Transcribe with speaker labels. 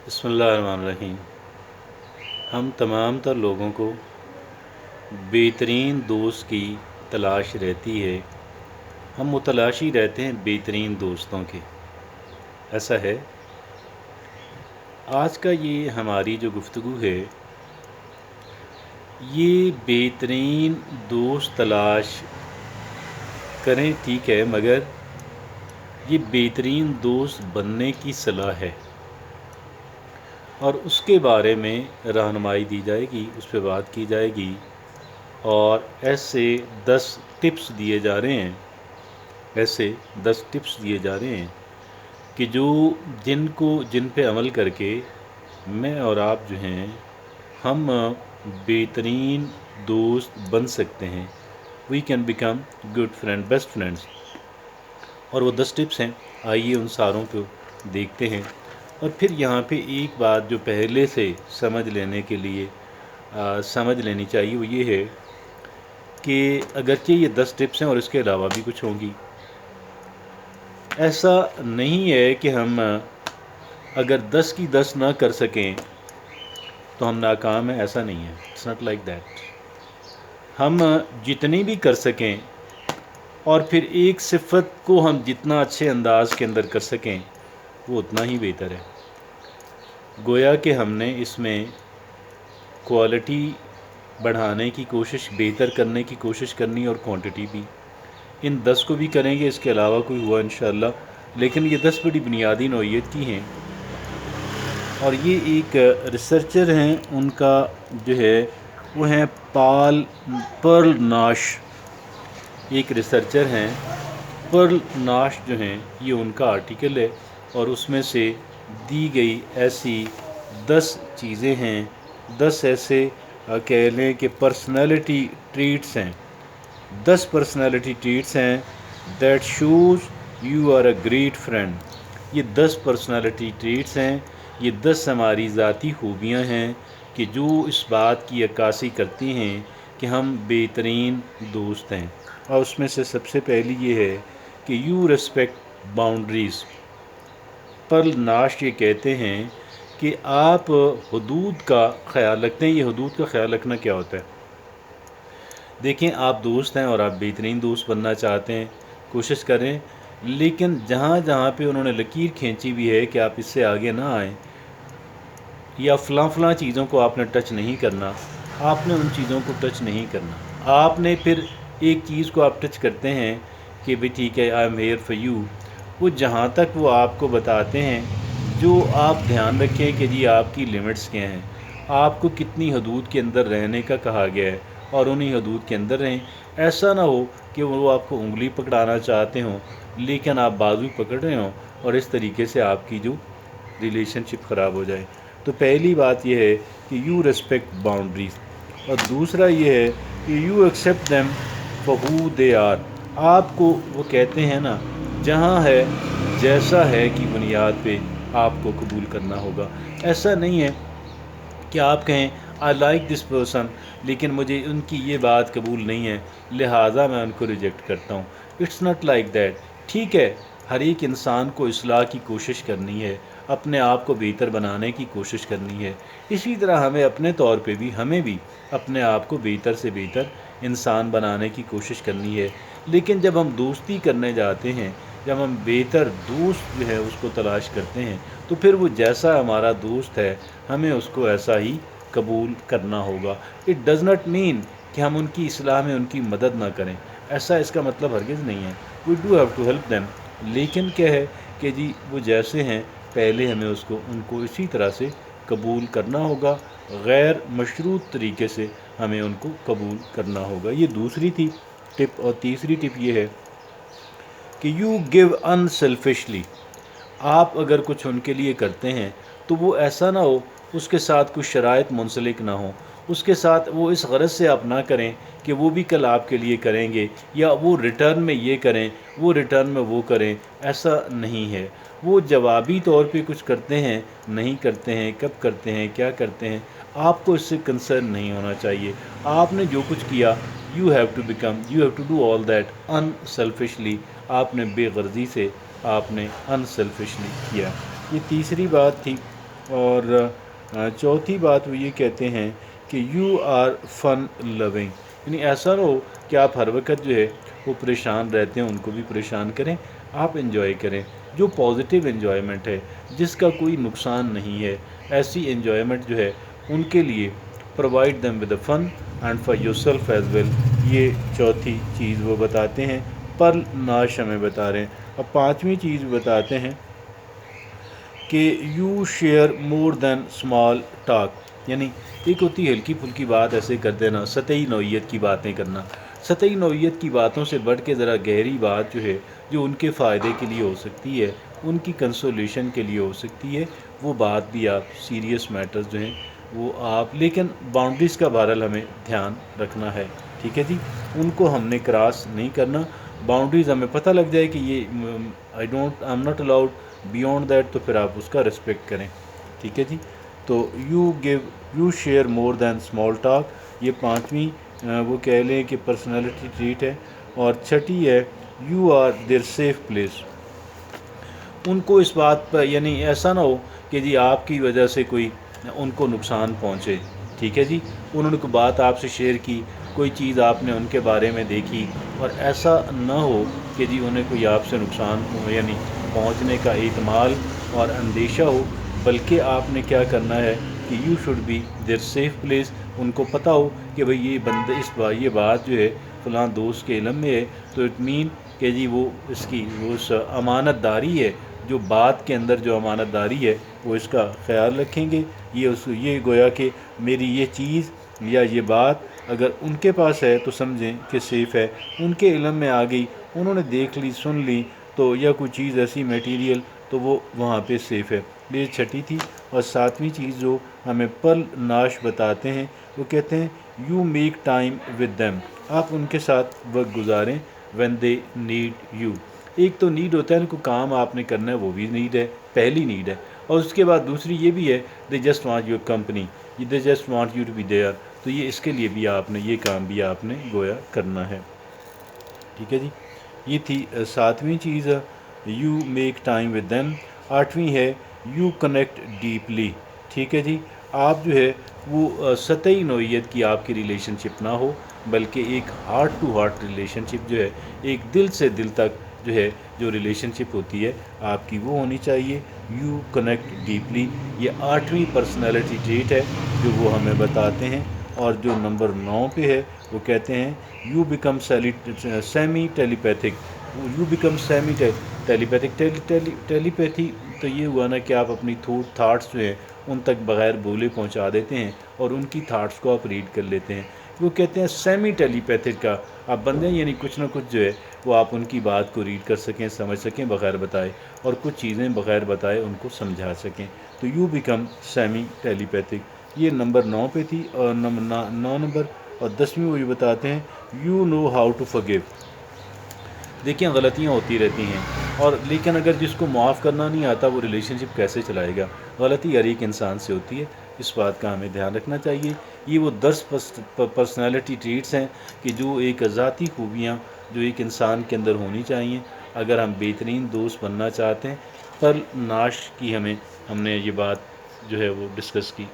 Speaker 1: بسم اللہ الرحمن الرحیم۔ ہم تمام تر لوگوں کو بہترین دوست کی تلاش رہتی ہے۔ ہم متلاشی رہتے ہیں بہترین دوستوں کے۔ ایسا ہے، آج کا یہ ہماری جو گفتگو ہے یہ بہترین دوست تلاش کریں، ٹھیک ہے، مگر یہ بہترین دوست بننے کی صلاح ہے اور اس کے بارے میں رہنمائی دی جائے گی، اس پہ بات کی جائے گی اور ایسے 10 ٹپس دیے جا رہے ہیں، کہ جن پہ عمل کر کے میں اور آپ جو ہیں ہم بہترین دوست بن سکتے ہیں۔ We can become good friend, best friends. اور وہ 10 ٹپس ہیں، آئیے ان ساروں کو دیکھتے ہیں۔ اور پھر یہاں پہ ایک بات جو پہلے سے سمجھ لینی چاہیے، وہ یہ ہے کہ اگرچہ یہ 10 ٹپس ہیں اور اس کے علاوہ بھی کچھ ہوں گی، ایسا نہیں ہے کہ ہم اگر 10 کی 10 نہ کر سکیں تو ہم ناکام ہیں، ایسا نہیں ہے۔ It's not like that. ہم جتنی بھی کر سکیں اور پھر ایک صفت کو ہم جتنا اچھے انداز کے اندر کر سکیں وہ اتنا ہی بہتر ہے۔ گویا کہ ہم نے اس میں کوالٹی بڑھانے کی کوشش، بہتر کرنے کی کوشش کرنی اور کوانٹٹی بھی۔ ان 10 کو بھی کریں گے، اس کے علاوہ کوئی ہوا انشاءاللہ، لیکن یہ 10 بڑی بنیادی نوعیت کی ہیں۔ اور یہ ایک ریسرچر ہیں، ان کا جو ہے وہ ہیں پرل ناش، ایک ریسرچر ہیں پرل ناش جو ہیں، یہ ان کا آرٹیکل ہے اور اس میں سے دی گئی ایسی 10 چیزیں ہیں، 10 ایسے کہہ لیں کہ پرسنالٹی ٹریٹس ہیں، 10 پرسنالٹی ٹریٹس ہیں that shows you are a great friend. یہ 10 پرسنالٹی ٹریٹس ہیں، یہ 10 ہماری ذاتی خوبیاں ہیں کہ جو اس بات کی عکاسی کرتی ہیں کہ ہم بہترین دوست ہیں۔ اور اس میں سے سب سے پہلی یہ ہے کہ یو ریسپیکٹ باؤنڈریز۔ پرل ناش یہ کہتے ہیں کہ آپ حدود کا خیال رکھتے ہیں۔ یہ حدود کا خیال رکھنا کیا ہوتا ہے؟ دیکھیں، آپ دوست ہیں اور آپ بہترین دوست بننا چاہتے ہیں، کوشش کریں، لیکن جہاں پہ انہوں نے لکیر کھینچی بھی ہے کہ آپ اس سے آگے نہ آئیں یا فلاں چیزوں کو آپ نے ٹچ نہیں کرنا، آپ نے ان چیزوں کو ٹچ نہیں کرنا۔ آپ نے پھر ایک چیز کو آپ ٹچ کرتے ہیں کہ بھئی ٹھیک ہے، I am here for you, وہ جہاں تک وہ آپ کو بتاتے ہیں، جو آپ دھیان رکھیں کہ جی آپ کی لیمٹس کیا ہیں، آپ کو کتنی حدود کے اندر رہنے کا کہا گیا ہے اور انہی حدود کے اندر رہیں۔ ایسا نہ ہو کہ وہ آپ کو انگلی پکڑانا چاہتے ہوں لیکن آپ بازو پکڑ رہے ہوں اور اس طریقے سے آپ کی جو ریلیشن شپ خراب ہو جائے۔ تو پہلی بات یہ ہے کہ یو ریسپیکٹ باؤنڈریز، اور دوسرا یہ ہے کہ you accept them for who they are. آپ کو وہ کہتے ہیں نا، جہاں ہے جیسا ہے کی بنیاد پہ آپ کو قبول کرنا ہوگا۔ ایسا نہیں ہے کہ آپ کہیں آئی لائک دس پرسن لیکن مجھے ان کی یہ بات قبول نہیں ہے لہٰذا میں ان کو ریجیکٹ کرتا ہوں۔ It's not like that. ٹھیک ہے، ہر ایک انسان کو اصلاح کی کوشش کرنی ہے، اپنے آپ کو بہتر بنانے کی کوشش کرنی ہے۔ اسی طرح ہمیں بھی اپنے آپ کو بہتر سے بہتر انسان بنانے کی کوشش کرنی ہے۔ لیکن جب ہم دوستی کرنے جاتے ہیں، جب ہم بہتر دوست جو ہے اس کو تلاش کرتے ہیں، تو پھر وہ جیسا ہمارا دوست ہے ہمیں اس کو ایسا ہی قبول کرنا ہوگا۔ اٹ ڈز ناٹ مین کہ ہم ان کی اصلاح میں ان کی مدد نہ کریں، ایسا اس کا مطلب ہرگز نہیں ہے۔ We do have to help them, لیکن کیا ہے کہ جی وہ جیسے ہیں پہلے ہمیں ان کو اسی طرح سے قبول کرنا ہوگا، غیر مشروط طریقے سے ہمیں ان کو قبول کرنا ہوگا۔ یہ دوسری تھی ٹپ۔ اور تیسری ٹپ یہ ہے کہ یو گیو ان سیلفشلی۔ آپ اگر کچھ ان کے لیے کرتے ہیں تو وہ ایسا نہ ہو اس کے ساتھ کچھ شرائط منسلک نہ ہوں، اس کے ساتھ وہ اس غرض سے آپ نہ کریں کہ وہ بھی کل آپ کے لیے کریں گے یا وہ ریٹرن میں یہ کریں، وہ ریٹرن میں وہ کریں۔ ایسا نہیں ہے۔ وہ جوابی طور پہ کچھ کرتے ہیں، نہیں کرتے ہیں، کب کرتے ہیں، کیا کرتے ہیں، آپ کو اس سے کنسرن نہیں ہونا چاہیے۔ آپ نے جو کچھ کیا، you have to do all that in selfishly. آپ نے بے غرضی سے، آپ نے ان سیلفشلی کیا۔ یہ تیسری بات تھی۔ اور چوتھی بات وہ یہ کہتے ہیں کہ یو آر فن لونگ، یعنی ایسا نہ ہو کہ آپ ہر وقت جو ہے وہ پریشان رہتے ہیں، ان کو بھی پریشان کریں، آپ انجوائے کریں، جو پازیٹیو انجوائمنٹ ہے، جس کا کوئی نقصان نہیں ہے، ایسی انجوائمنٹ جو ہے ان کے لیے provide them with a fun and for yourself as well, یہ چوتھی چیز وہ بتاتے ہیں، پر ناش ہمیں بتا رہے ہیں۔ اب پانچویں چیز بتاتے ہیں کہ you share more than small talk, یعنی ایک ہوتی ہے ہلکی پھلکی بات ایسے کر دینا، سطحی نوعیت کی باتیں کرنا، سطحی نوعیت کی باتوں سے بڑھ کے ذرا گہری بات جو ہے، جو ان کے فائدے کے لیے ہو سکتی ہے، ان کی کنسولیشن کے لیے ہو سکتی ہے، وہ بات بھی آپ سیریس میٹرز جو ہیں وہ آپ، لیکن باؤنڈریز کا بہرحال ہمیں دھیان رکھنا ہے، ٹھیک ہے جی، ان کو ہم نے کراس نہیں کرنا، باؤنڈریز ہمیں پتہ لگ جائے کہ یہ I am not allowed beyond that, تو پھر آپ اس کا رسپیکٹ کریں، ٹھیک ہے جی۔ تو you share more than small talk, یہ پانچویں وہ کہہ لیں کہ پرسنالٹی ٹریٹ ہے۔ اور چھٹی ہے you are there safe place, ان کو اس بات پر یعنی ایسا نہ ہو کہ جی آپ کی وجہ سے کوئی ان کو نقصان پہنچے، ٹھیک ہے جی، انہوں نے کوئی بات آپ سے شیئر کی، کوئی چیز آپ نے ان کے بارے میں دیکھی، اور ایسا نہ ہو کہ جی انہیں کوئی آپ سے نقصان یعنی پہنچنے کا احتمال اور اندیشہ ہو، بلکہ آپ نے کیا کرنا ہے کہ you should be there safe place, ان کو پتہ ہو کہ بھئی یہ بندہ یہ بات جو ہے فلاں دوست کے علم میں ہے، تو اٹ مین کہ جی وہ اس کی وہ امانت داری ہے، جو بات کے اندر جو امانت داری ہے وہ اس کا خیال رکھیں گے، یہ گویا کہ میری یہ چیز یا یہ بات اگر ان کے پاس ہے تو سمجھیں کہ سیف ہے، ان کے علم میں آ گئی، انہوں نے دیکھ لی سن لی تو، یا کوئی چیز ایسی میٹیریل، تو وہ وہاں پہ سیف ہے، یہ چھٹی تھی۔ اور ساتویں چیز جو ہمیں پر ناش بتاتے ہیں وہ کہتے ہیں you make time with them, آپ ان کے ساتھ وقت گزاریں وین دے نیڈ یو، ایک تو نیڈ ہوتا ہے ان کو کام آپ نے کرنا ہے، وہ بھی نیڈ ہے، پہلی نیڈ ہے، اور اس کے بعد دوسری یہ بھی ہے they just want your company, they just want you to be there, تو یہ اس کے لیے بھی آپ نے یہ کام بھی آپ نے گویا کرنا ہے، ٹھیک ہے جی۔ یہ تھی ساتویں چیز، you make time with them. آٹھویں ہے یو کنیکٹ ڈیپلی، ٹھیک ہے جی، آپ جو ہے وہ سطحی نوعیت کی آپ کی ریلیشن شپ نہ ہو، بلکہ ایک ہارٹ ٹو ہارٹ ریلیشن شپ جو ہے، ایک دل سے دل تک جو ہے جو ریلیشن شپ ہوتی ہے آپ کی، وہ ہونی چاہیے، یو کنیکٹ ڈیپلی، یہ آٹھویں پرسنالٹی ٹریٹ ہے جو وہ ہمیں بتاتے ہیں۔ اور جو نمبر 9 پہ ہے وہ کہتے ہیں you become semi telepathic, you become semi telepathic, telepathy تو یہ ہوا نا کہ آپ اپنی تھاٹس جو ہیں ان تک بغیر بولے پہنچا دیتے ہیں، اور ان کی تھاٹس کو آپ ریڈ کر لیتے ہیں، وہ کہتے ہیں سیمی ٹیلیپیتھک کا آپ بندے ہیں، یعنی کچھ نہ کچھ جو ہے وہ آپ ان کی بات کو ریڈ کر سکیں، سمجھ سکیں بغیر بتائے، اور کچھ چیزیں بغیر بتائے ان کو سمجھا سکیں، تو یو بیکم سیمی ٹیلیپیتھک، یہ نمبر 9 پہ تھی۔ اور 9 نمبر اور 10ویں وہ یہ بتاتے ہیں you know how to forgive، دیکھیں غلطیاں ہوتی رہتی ہیں، اور لیکن اگر جس کو معاف کرنا نہیں آتا وہ ریلیشن شپ کیسے چلائے گا، غلطی ہر ایک انسان سے ہوتی ہے، اس بات کا ہمیں دھیان رکھنا چاہیے۔ یہ وہ 10 پرسنالٹی ٹریٹس ہیں کہ جو ایک ذاتی خوبیاں جو ایک انسان کے اندر ہونی چاہیے اگر ہم بہترین دوست بننا چاہتے ہیں۔ پر ناش کی ہم نے یہ بات جو ہے وہ ڈسکس کی۔